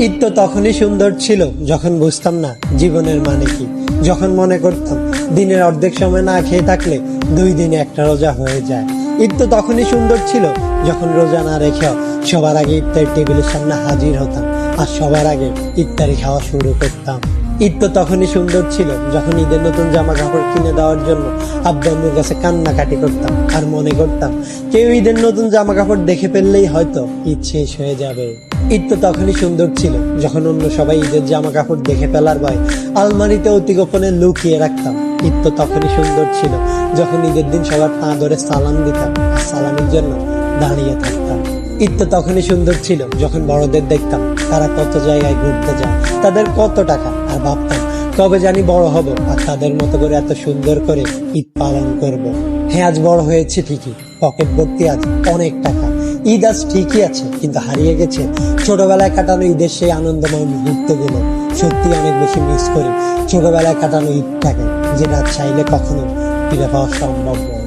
ঈদ তো তখনই সুন্দর ছিল যখন বুঝতাম না জীবনের মানে কি, যখন মনে করতাম দিনের অর্ধেক সময় না খেয়ে থাকলে 2 দিনে একটা রোজা হয়ে যায়। ঈদ তো তখনই সুন্দর ছিল যখন রোজা না রেখেও সবার আগে ইফতার টেবিলের সামনে হাজির হতাম আর সবার আগে ইফতারি খাওয়া শুরু করতাম। ঈদ তো তখনই সুন্দর ছিল যখন ঈদের নতুন জামা কাপড় কিনে দেওয়ার জন্য আব্বু আম্মুর কাছে কান্নাকাটি করতাম আর মনে করতাম কেউ ঈদের নতুন জামা কাপড় দেখে ফেললেই হয়তো ঈদ শেষ হয়ে যাবে। ঈদ তো তখনই সুন্দর ছিল যখন অন্য সবাই ঈদের জামা কাপড় দেখে ফেলার ভয় আলমারিতে অতি গোপনে লুকিয়ে রাখতাম। ঈদ তো তখনই সুন্দর ছিল যখন ঈদের দিন সবার পা ধরে সালাম দিতাম আর সালামের জন্য দাঁড়িয়ে থাকতাম। ঈদ তো তখনই সুন্দর ছিল যখন বড়দের দেখতাম তারা কত জায়গায় ঘুরতে যায়, তাদের কত টাকা, আর ভাবতাম কবে জানি বড় হব আর তাদের মতো করে এত সুন্দর করে ঈদ পালন করব। হ্যাঁ, আজ বড় হয়েছে ঠিকই, পকেট ভর্তি আজ অনেক টাকা। ঈদ আজ ঠিকই আছে, কিন্তু হারিয়ে গেছে ছোটবেলায় কাটানো ঈদের সেই আনন্দময় মুহূর্তগুলো। সত্যি অনেক বেশি মিস করি ছোটবেলায় কাটানো ঈদটাকে, যেটা চাইলে কখনো ফিরে পাওয়া সম্ভব নয়।